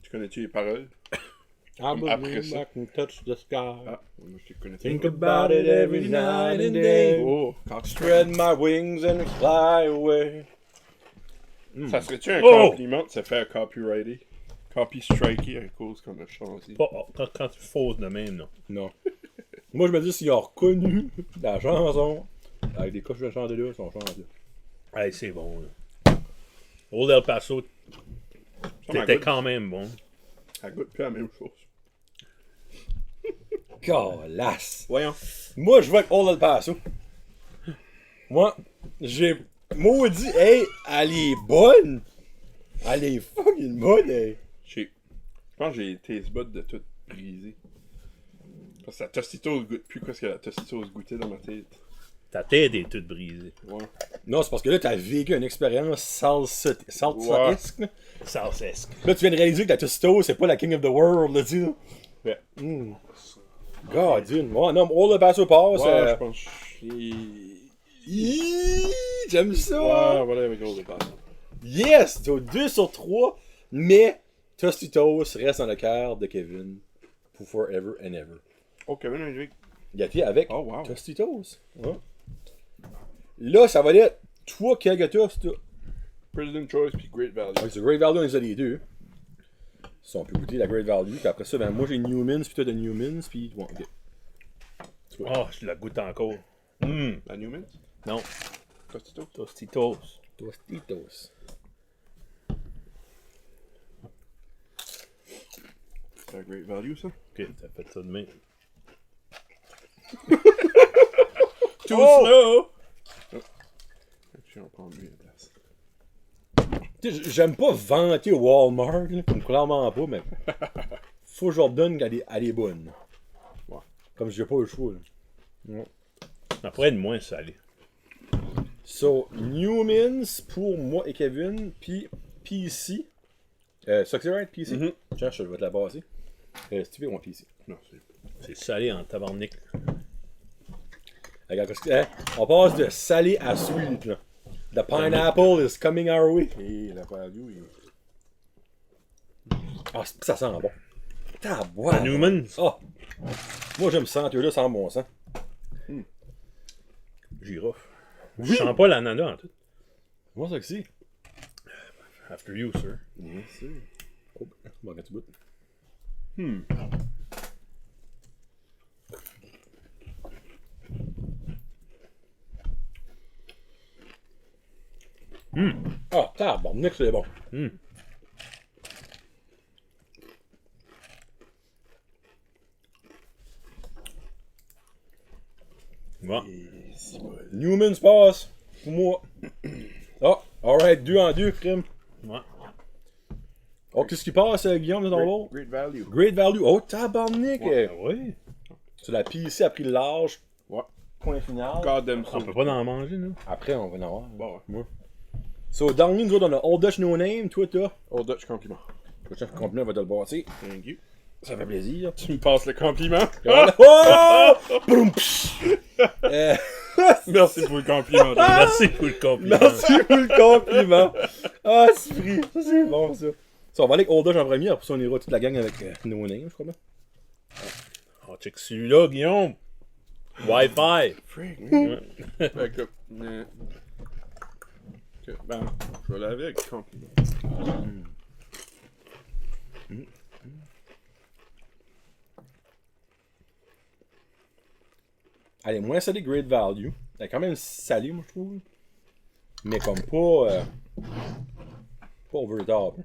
Tu connais-tu les paroles? I Après believe ça. I can touch the sky. Ah, moi je te connais. Think about it every night and day. Oh, quand tu Spread my wings and fly away. Ça serait-tu un Oh! compliment de se faire copyrighter? Copy striker à cause qu'on a changé. Pas, quand tu fausses de même, non. Non. Moi, je me dis, s'ils ont reconnu la chanson, avec des coches de chanter là, ils sont chantés. Hey, c'est bon, là. Old El Paso, Ça m'en t'étais goûte. quand même bon. Ça goûte plus la même chose. Calasse. Voyons. Moi, je vais avec Old El Paso. Moi, j'ai maudit, hey, elle est bonne. Elle est fucking bonne, hey. Je pense que j'ai les taste buds de tout brisé. Parce que la Tostitos goûte plus que ce que la Tostitos goûtait dans ma tête. Ta tête est toute brisée. Ouais. Non, c'est parce que là, t'as vécu une expérience salsa-esque. Là. Salsesque. Là, tu viens de réaliser que la Tostitos, c'est pas la King of the World, là, tu sais. Ouais. God, dude. Ouais, non, Old El Paso passe. Ouais, je pense que J'aime ça. Ouais, voilà avec Old El Paso. Yes! Tu as 2 sur 3, mais Tostitos reste dans le cœur de Kevin pour forever and ever. Oh, Kevin Hendrick. Gâté avec Oh, wow. Tostitos. Ouais. Là, ça va être toi qui as gâté Tostitos. President Choice puis Great Value. Ouais, c'est Great Value, on les a les deux. Si on peut goûter la Great Value, puis après ça, ben moi j'ai Newman's, puis toi t'as Newman's, puis bon, ok. Oh, je la goûte encore. La Newman's? Non. Tostitos? Tostitos. Tostitos. C'est la Great Value, ça? Ok, t'as fait ça de même. Too slow! Je vais en prendre lui à la place. Tu sais, j'aime pas vanter au Walmart, là, comme clairement pas, mais faut que je leur donne qu'elle est bonne. Ouais. Comme j'ai pas le choix. Là. Ça pourrait être moins salé. So, Newman's pour moi et Kevin, puis PC. Ça c'est right, PC? Mhm. Tiens, je vais te la passer. Si tu veux, moi, PC. Non, c'est... C'est salé en tabarnak. Regarde, on passe de salé à sweet, là. The pineapple is coming our way. Et la value, il... Ah, ça sent bon. La Taboire. Newman's. Ah! Moi, j'aime ça, là, sans bon sang. Girofle. Je sens pas l'ananas en tout. Moi, ça que c'est. After you, sir. Bien sûr. Oh, bon, quand tu goûtes. Ah, tabarnak, c'est bon. Bon. Newman's passe pour moi. Ah, alright, 2 en 2, crime. Ouais. Oh, qu'est-ce qui passe, Guillaume, de ton bol? Great Value. Great value. Oh, tabarnak. Ah oui. So, la PC a pris le large. Ouais. Point final. God damn so. On peut pas en manger, nous. Après, on va en avoir. Bon, Moi. So, dans nous autres, on a Old Dutch No Name. Toi, t'as. Old Dutch compliment. Le chef complet va te le bâtir. Thank you. Ça fait plaisir. Tu me passes le compliment? Oh! Boum! Merci pour le compliment. Merci pour le compliment. Merci pour le compliment. Ah, c'est pris. Ça, c'est bon, ça. Ça, on va aller avec Old Dutch en premier, après ça, on ira toute la gang avec No Name, je crois bien. Oh, check celui-là, Guillaume. Wi-Fi. Freak. Fait que, ben, je vais laver avec le compliment. Elle est moins salée que Great Value. Elle est quand même salée, moi, je trouve. Mais comme pas... pas over the top.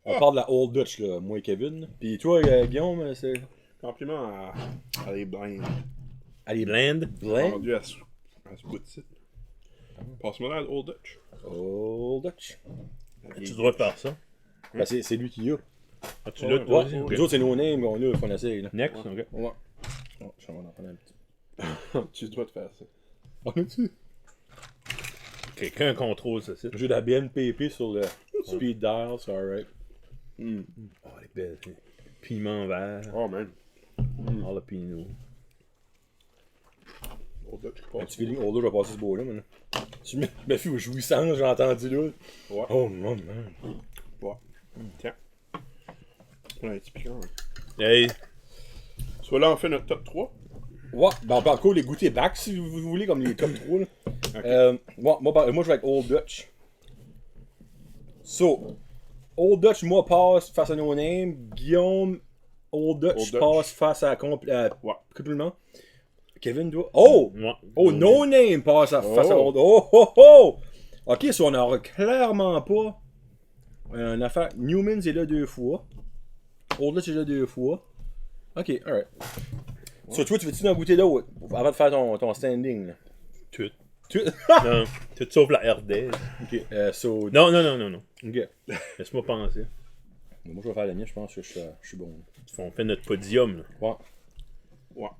On parle de la Old Dutch, là, moi et Kevin. Puis toi, Guillaume, c'est... Compliment à les blindes. Elle est Blend. blend. Rendu à ce bout de site. Passe-moi dans l'Old Dutch. Old Dutch. As-tu le droit de faire ça? Ben, c'est lui qui y a. Ah, tu l'as, toi aussi? Les Ok. autres, c'est nos names, on a, qu'on essaye, là. Next, ok. Ouais. Oh, je vais en prendre un petit. Tu dois te faire ça. On a-tu? Quelqu'un contrôle ce site. J'ai de la BNPP sur le speed dial, c'est alright. Oh, les belles. Piment vert. Oh, man. Jalapeno. Old Dutch. Un petit feeling older, je vais passer ce beau-là, maintenant. Tu me fais aux jouissances, j'ai entendu là. Ouais. Oh, non, man. Ouais. Tiens. On a un petit piquant. Hein. Hey, Soit là, on fait notre top 3. Ouais, ben on peut encore les goûter back si vous voulez, comme les top 3. Là. Ok. Moi, je vais avec Old Dutch. So, Old Dutch, moi, passe face à No Name. Guillaume, Old Dutch, Old Dutch. passe face à Ouais. Compliment. Kevin, toi. Oh! moi. Oh, No Name passe face à Oh. Old. Oh, oh, oh! Ok, so on n'aura clairement pas une affaire. Newman's est là 2 fois. Old Dutch est là 2 fois. Ok, alright. So, toi, tu veux-tu en goûter d'autres avant de faire ton standing? Là? Tout. Tu... Non, tout sauf la RD. ok, so. Non, non, non, non, non. Ok. Laisse-moi penser. Moi, je vais faire la mienne, je pense que je suis bon. On fait notre podium, là. Ouais. Ouais.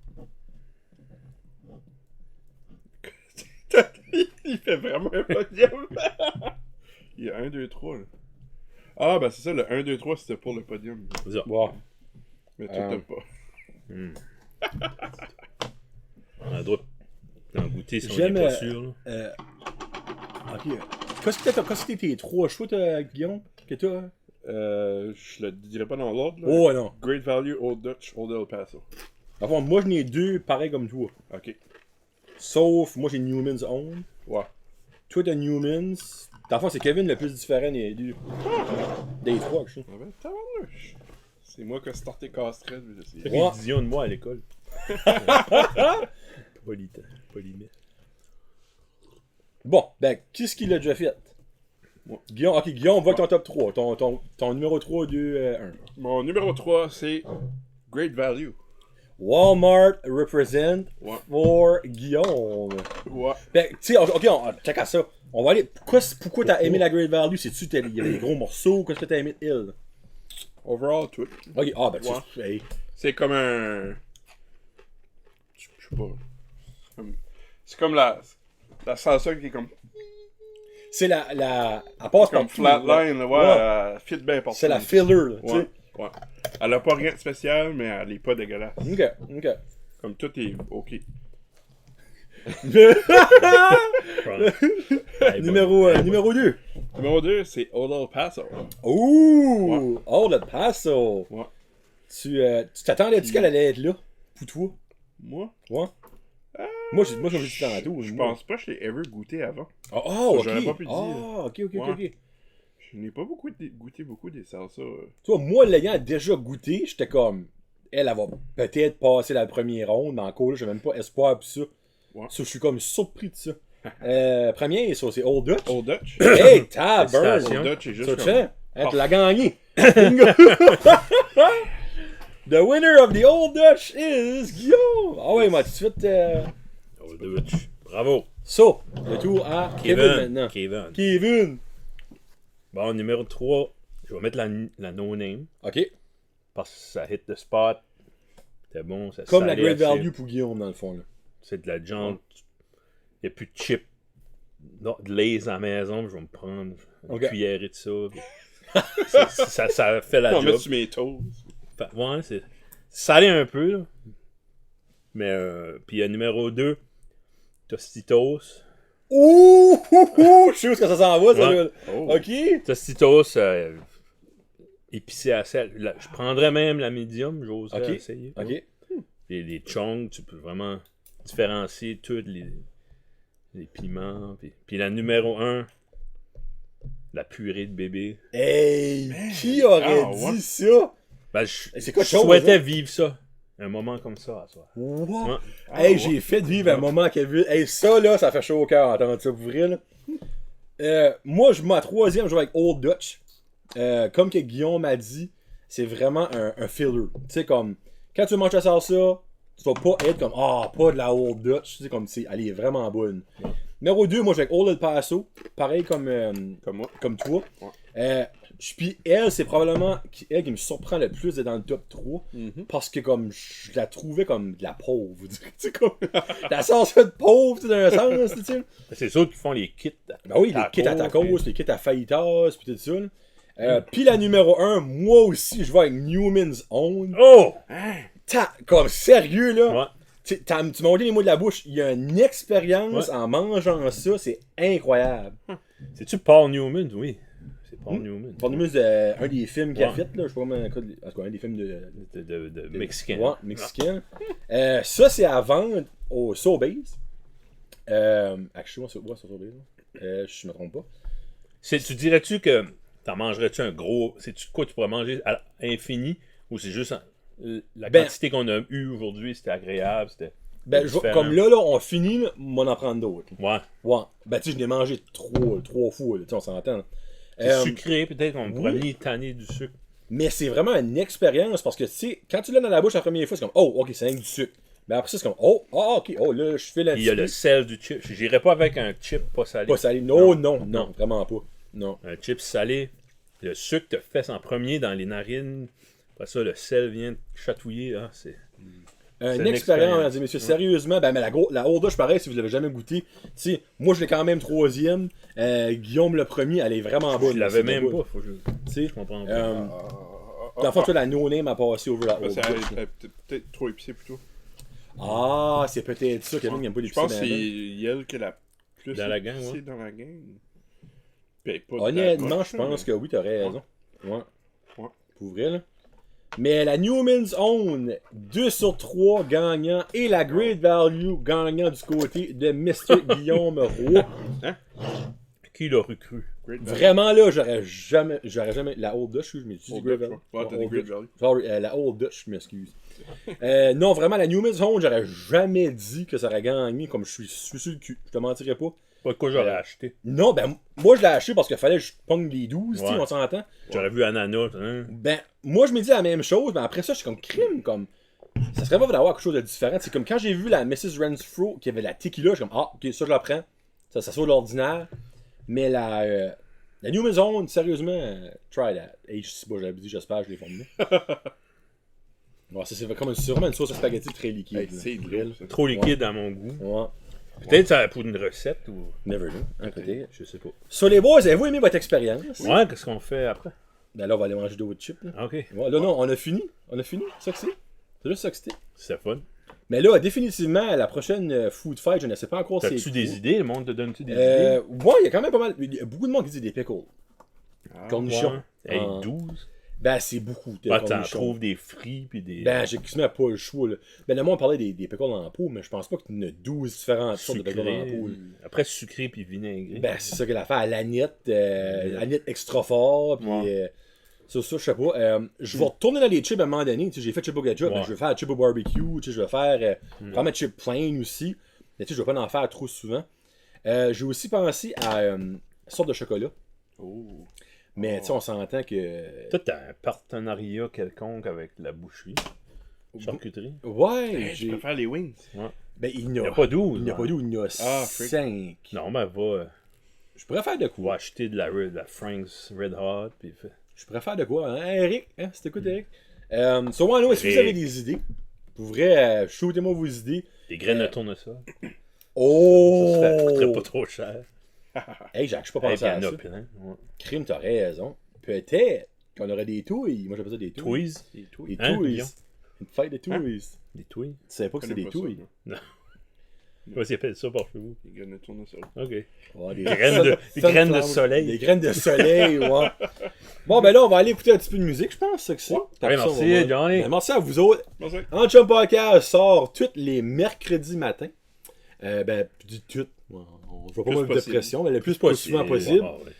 Il fait vraiment un podium. Il y a 1, 2, 3 là. Ah, ben c'est ça, le 1, 2, 3 c'était pour le podium. C'est ça. Ouais. Mais toi, t'as pas. On a le droit d'en goûter si on J'aime, n'est pas sûr, là. Ok. Qu'est-ce que tes 3 choix, Guillaume? Que t'as? Je le dirais pas dans l'ordre. là. Oh, ouais, non. Great Value, Old Dutch, Old El Paso. Enfin, moi, j'en ai 2 pareils comme toi. Ok. Sauf, moi, j'ai Newman's Own. Ouais. Toi, t'as Newman's. Dans le fond, c'est Kevin le plus différent des 2. Des 3, je sais. Ah ben, tabarnouche. C'est moi qui ai starté Castrel, je sais. T'as Ouais. une vision de moi à l'école. Polymet. Bon, ben, qu'est-ce qu'il a déjà fait? Guillaume, ok, Guillaume, va avec ton top 3. Ton numéro 3, 2, 1. Mon numéro 3, c'est Great Value. Walmart represent Ouais. for Guillaume. Ouais. Ben, tu sais, ok, check à ça. On va aller. Pourquoi t'as aimé la Great Value? C'est-tu il y avait des gros morceaux? Qu'est-ce que t'as aimé de Hill? Overall, tout. Ok, ah, ben, Ouais. hey. C'est comme un. Je sais pas. C'est comme la salsa qui est comme. C'est la. Elle passe Comme par flatline, là, ouais, elle fit bien partout. C'est la filler, là, tu Ouais. sais. Ouais. Elle a pas rien de spécial, mais elle est pas dégueulasse. Ok. Comme tout est ok. Numéro 2. Numéro 2, c'est Old El Paso. Ouh! Oh, le Paso! Ouais. Tu t'attendais-tu qu'elle allait être là? Pour toi? Moi, Ouais. Moi, comme je dis tantôt. je moi. pense pas que je l'ai ever goûté avant. Oh, ok. j'aurais pas pu dire. Ah, ok. Ouais. Je n'ai pas goûté beaucoup des salsas. Tu vois, moi, l'ayant déjà goûté, j'étais comme. Elle va peut-être passer la première ronde, mais encore là, j'ai même pas espoir pour ça. Ouais. Ça, je suis comme surpris de ça. Premier, ça, c'est Old Dutch. Old Dutch. Hey, tabarn! Félicitations. Old Dutch est juste Ça, tu comme... fais? Hein, tu l'as gagné. The winner of the Old Dutch is Guillaume. Ah ouais, moi, tout de suite. Old Dutch. Bravo. So, le tour à Kevin maintenant. Kevin. Kevin. Bon, numéro 3, je vais mettre la No Name. Ok. Parce que ça hit the spot. C'était bon. Ça Comme la salait Great assez. Value pour Guillaume, dans le fond. Là. C'est de la jante. Il n'y a plus de chip. Non, de lays à la maison. Je vais me prendre une Ok. cuillerée de ça. Ça fait la On met job. sur mes toes. Ouais, c'est salé un peu, là. Mais, puis numéro 2, Tostitos. Ouh! Je sais où est-ce que ça s'en va, ça. Ouais. Là. Oh. Ok. Tostitos, épicé à sel. Je prendrais même la medium, j'oserais Ok. essayer. Ok. Les chongs, tu peux vraiment différencier tous les piments. Puis la numéro 1, la purée de bébé. Hey! Qui aurait Ah, dit ouais. ça? Ben, je C'est quoi, chose, souhaitais hein? vivre ça un moment comme ça à soi. What? Ouais. Hey, j'ai fait vivre un moment, Kevin. Hey, ça, là, ça fait chaud au cœur entendre ça pour vrai, là. Moi, ma troisième, je joue avec Old Dutch. Comme que Guillaume m'a dit, c'est vraiment un filler. Tu sais, comme, quand tu manges la salsa, tu vas pas être comme, pas de la Old Dutch. Tu sais, comme, elle est vraiment bonne. Ouais. Numéro 2, moi, je joue avec Old El Paso. Pareil comme moi. comme toi. Ouais. Puis elle, c'est probablement elle qui me surprend le plus d'être dans le top 3. Parce que comme je la trouvais comme de la pauvre. Tu sais, comme la salsa de pauvre, tu sais, dans un sens, tu sais. C'est ceux qui font les kits. Ben oui, les kits à tacos, les kits à fajitas, puis tout ça. Puis la numéro 1, moi aussi, je vais avec Newman's Own. Oh! Comme sérieux, là. Ouais. Tu m'as enlevé les mots de la bouche. Il y a une expérience en mangeant ça, c'est incroyable. C'est-tu Paul Newman? Oui. C'est Paul Newman. Paul Newman, c'est un des films qu'il a Ouais. fait, là. Je sais pas comment. En tout cas, un des films De mexicain. Ouais, mexicain. Ça, c'est à vendre au Sobeys. Actuellement, c'est Sobeys. Je me trompe pas. Tu dirais-tu que t'en mangerais-tu un gros. C'est-tu quoi tu pourrais manger à l'infini ou c'est juste la quantité qu'on a eue aujourd'hui, c'était agréable, c'était. différent. Comme là, on finit, là, on en prend d'autres. Ouais. Ouais. Ben, tu sais, je l'ai mangé trois fois, là, tu sais, on s'entend. C'est sucré, peut-être qu'on pourrait venir tanner du sucre. Mais c'est vraiment une expérience parce que, tu sais, quand tu l'as dans la bouche la première fois, c'est comme, oh, ok, c'est rien que du sucre. Mais après ça, c'est comme, ok, là, je fais la Il y a le sel du chip. J'irais pas avec un chip pas salé. Pas salé. Non, vraiment pas. Non. Un chip salé, le sucre te fesse en premier dans les narines. Après ça, le sel vient te chatouiller. Ah, c'est Une une expérience, expérience. mesdames, messieurs, sérieusement, ben, mais la Old Dutch, pareil, si vous l'avez jamais goûté, tu sais, moi je l'ai quand même troisième, Guillaume le premier, elle est vraiment bonne. Je l'avais même pas. Faut que Tu sais, je comprends pas. dans le fond, tu vois, la No Name a passé over la Old C'est Dutch. peut-être trop épicé plutôt. Ah, c'est peut-être ça, quelqu'un qui n'aime pas les Je pense que petits c'est elle qui a la plus Dans la gang, épicée ouais. dans la gang. Puis pas de honnêtement, la je pense que oui, t'as raison. Ouais. Ouais. Pour vrai, là. Mais la Newman's Own, 2 sur 3 gagnants et la Great Value gagnant du côté de Mr. Guillaume Roy. Qui l'aurait cru? Great Value. Vraiment là, j'aurais jamais. La Old Dutch, je m'excuse. Old Great Dutch, Value. ouais. Ouais, t'as dit Old Great Dutch. Value. Sorry, la Old Dutch, je m'excuse. Non, vraiment, la Newman's Own, j'aurais jamais dit que ça aurait gagné comme je suis sur le cul. Je te mentirais pas. Pas de quoi j'aurais acheté. Non, ben, moi je l'ai acheté parce qu'il fallait que je pogne les 12, tu sais, Ouais. on s'entend. J'aurais vu ananas. Hein? Ben, moi je me dis la même chose, mais après ça, je suis comme crime, comme. Ça serait pas d'avoir quelque chose de différent. C'est comme quand j'ai vu la Mrs. Renfro qui avait la tequila, je suis comme, ok, ça je la prends. Ça sort de l'ordinaire. Mais la New Maison, sérieusement, try that. Et je sais pas, j'avais dit, j'espère que je l'ai formé. Bon, c'est vraiment une sauce à spaghetti très liquide. Hey, là. c'est drôle, ça. Trop liquide à mon goût. Ouais. Peut-être ça pour une recette ou. Never know. Hein, peut-être. Je sais pas. Sur les boys, avez-vous aimé votre expérience? Ouais, qu'est-ce qu'on fait après? Ben là, on va aller manger d'autres chips. Là. Ah, ok. Ouais, là, non, on a fini. C'est ça que c'est. C'est juste ça que c'était. C'est fun. Mais là, définitivement, la prochaine Food Fight, je ne sais pas encore c'est. T'as-tu des idées? Le monde te donne-tu des idées? Ouais, il y a quand même pas mal. Il y a beaucoup de monde qui dit des pickles. Cornichons. Ouais. Hey, Ah. 12. Ben, c'est beaucoup de Bah, t'en cornichons. trouves des frits pis des. Ben, j'ai quasiment pas le choix. Là. Ben, le monde parlait des pickles en pot, mais je pense pas qu'il y en a 12 différentes sortes de pickles en sucrés. pot. là. Après, sucré puis vinaigré. Ben, c'est ça qu'elle a fait à l'agnette. L'agnette extra fort. Puis, Ouais. ça, je sais pas. Je vais retourner dans les chips à un moment donné. Tu sais, j'ai fait chip au ketchup, Ouais. mais je vais faire chip au barbecue. Tu sais, je vais faire vraiment chip plain aussi. Mais tu sais, je vais pas en faire trop souvent. J'ai aussi pensé à une sorte de chocolat. Oh. Mais tu sais, on s'entend que. Toi, t'as un partenariat quelconque avec la boucherie. Charcuterie. Ouais, Hey, je préfère les wings. Ben, il n'y Il a, n'y a pas 12. il n'y a pas d'où, il y a Ah, freak. 5. Non, mais va Je pourrais faire de quoi? acheter de la Frank's Red Hot. Puis Je pourrais faire de quoi? Hein, Eric? Hein? C'était quoi, Eric? So, ouais, non, si vous Eric. avez des idées, pour vrai, shootez-moi vos idées. des graines de tournesol. Oh! Ça coûterait pas trop cher. Hey, Jacques, je suis pas Et pensé puis, il y à en ça. a plein. Ouais. Crime, t'as raison. Peut-être qu'on aurait des touilles. Moi, j'appelle ça des touilles. Tweez. Et tout. Des Hein, touilles. Guillaume? Une fête de touilles. Des touilles. Tu savais pas que c'était des touilles? Comment ils appellent ça par chez vous? Les graines de tournesol. Ok. Ouais, des Des graines de soleil. Des graines de soleil, ouais. Bon, ben là, on va aller écouter un petit peu de musique, je pense, c'est que c'est. Ouais, Après ça, on merci, va- Johnny. Ben, merci à vous autres. Merci. Anchum Podcast sort tous les mercredis matins. Ben, je dis tout. On va pas Plus mettre de possible. pression, mais le plus souvent possible. Ah, ouais.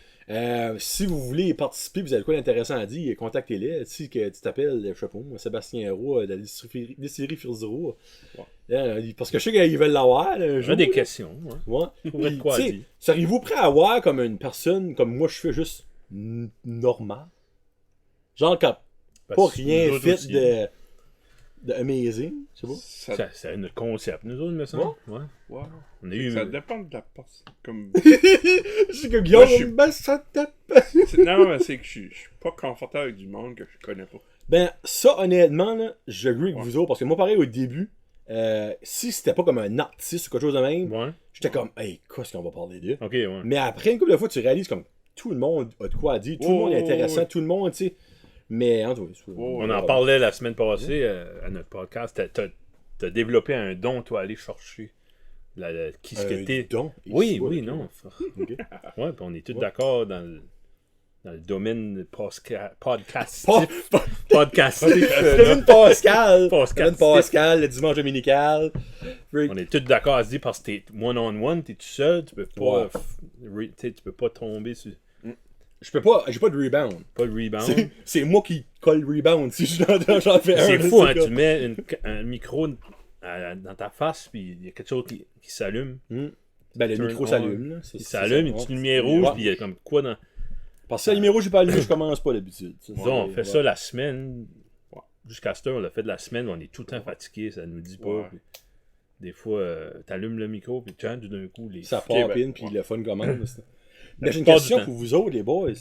Si vous voulez participer, vous avez quoi d'intéressant à dire, contactez-les. Si que tu t'appelles, je sais pas, Sébastien Roy de la distillerie Firzero. Parce que je sais qu'ils veulent l'avoir. J'ai des questions. Ouais. Puis, quoi dire. Seriez-vous prêt à avoir comme une personne comme moi je fais juste normal? Genre comme pas rien fait de amazing, je sais pas. C'est notre concept, nous autres, me semble. Ouais. Wow. On a eu... Ça dépend de la personne. Comme... Je suis comme Guillaume, ça dépend. Non, mais c'est que je suis pas confortable avec du monde que je connais pas. Ben, ça, honnêtement, là, je agree avec vous autres, parce que moi, pareil, au début, si c'était pas comme un artiste ou quelque chose de même, j'étais comme, hey, qu'est-ce qu'on va parler d'eux? Ok, ouais. Mais après, une couple de fois, tu réalises comme, tout le monde a de quoi à dire, tout le monde est intéressant, tout le monde, tu sais. Mais, en tout cas, on en parlait la semaine passée à notre podcast. T'as développé un don, toi, aller chercher. Qui ce que t'es. Don? Oui, non. Okay. Ouais, puis on est tous d'accord dans le domaine podcast. Kevin Pascal, le dimanche dominical. On est tous d'accord à se dire parce que t'es one-on-one, t'es tout seul, tu peux pas, tu peux pas tomber sur. J'ai pas de rebound. Pas de rebound. C'est moi qui colle le rebound si j'en fais un. C'est fou, hein, tu mets un micro dans ta face, puis il y a quelque chose qui s'allume. Ben, le micro s'allume. Il s'allume, une petite lumière rouge, puis il y a comme quoi dans. Parce que la lumière rouge, j'ai pas allumé, je commence pas d'habitude. On fait ça la semaine. Jusqu'à cette heure, on l'a fait de la semaine, on est tout le temps fatigué, ça nous dit pas. Puis, des fois, t'allumes le micro, puis tout d'un coup, ça popine, puis le fun commence. Mais j'ai une question pour vous autres, les boys.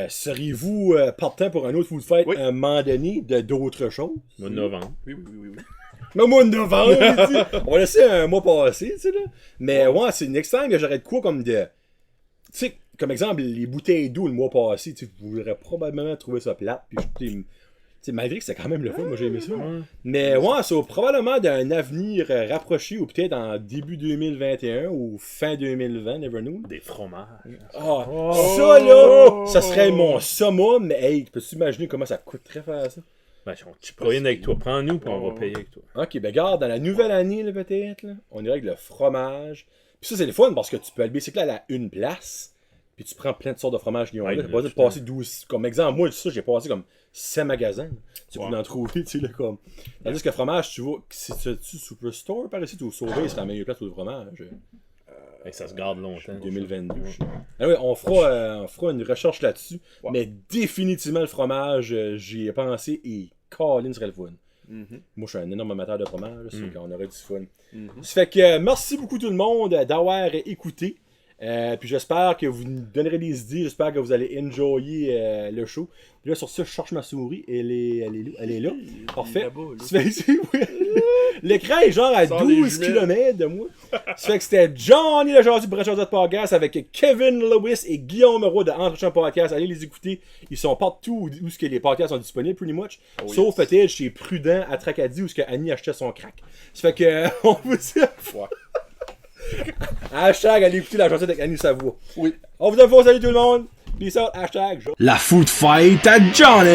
Seriez-vous partant pour un autre food fight à un moment donné de d'autres choses? Mois de novembre. Oui. Le mois de novembre, on va laisser un mois passer, tu sais, là. Mais c'est next time que j'aurais de quoi comme de... Tu sais, comme exemple, les bouteilles d'eau le mois passé, tu aurez probablement trouvé ça plate, puis malgré que c'était quand même le fun, moi j'ai aimé ça. Mais c'est probablement d'un avenir rapproché ou peut-être en début 2021 ou fin 2020, never know. Des fromages. Ça là, ça serait mon summum, mais hey, peux-tu imaginer comment ça coûterait faire ça? Ben, tu prennes avec toi, prends-nous puis on va payer avec toi. Ok, ben regarde, dans la nouvelle année là, peut-être, là, on irait avec le fromage. Puis ça c'est le fun parce que tu peux aller bicycler à une place. Puis tu prends plein de sortes de fromages qui ont là. T'as pas dit de passer 12. Comme exemple, moi, ça, j'ai passé comme 7 magasins. Tu peux en trouver, tu sais, là, comme. Tandis que le fromage, tu vois, c'est-tu Superstore par ici, ou Sauvé, c'est la meilleure place pour le fromage. Et ça se garde longtemps. 2022. Ah oui, on fera une recherche là-dessus. Mais définitivement, le fromage, j'y ai pensé et Colin serait le fun. Moi, je suis un énorme amateur de fromage, c'est qu'on aurait du fun. Ça fait que merci beaucoup tout le monde d'avoir écouté. Puis j'espère que vous nous donnerez des idées, j'espère que vous allez enjoyer le show. Puis là sur ça, je cherche ma souris, elle est là. Parfait. L'écran est genre à 12 km de moi. Ça fait que c'était Johnny le genre du Brachard Podcast avec Kevin Lewis et Guillaume Roy de Entretien Podcast. Allez les écouter, ils sont partout où ce que les podcasts sont disponibles pretty much. Sauf peut-être chez Prudent à Tracadie où ce que Annie achetait son crack. Ça fait que on vous dit hashtag allez écouter la chanson avec Annie Savoie. Oui. On vous donne un salut tout le monde. Peace out. Hashtag. La food fight à Johnny.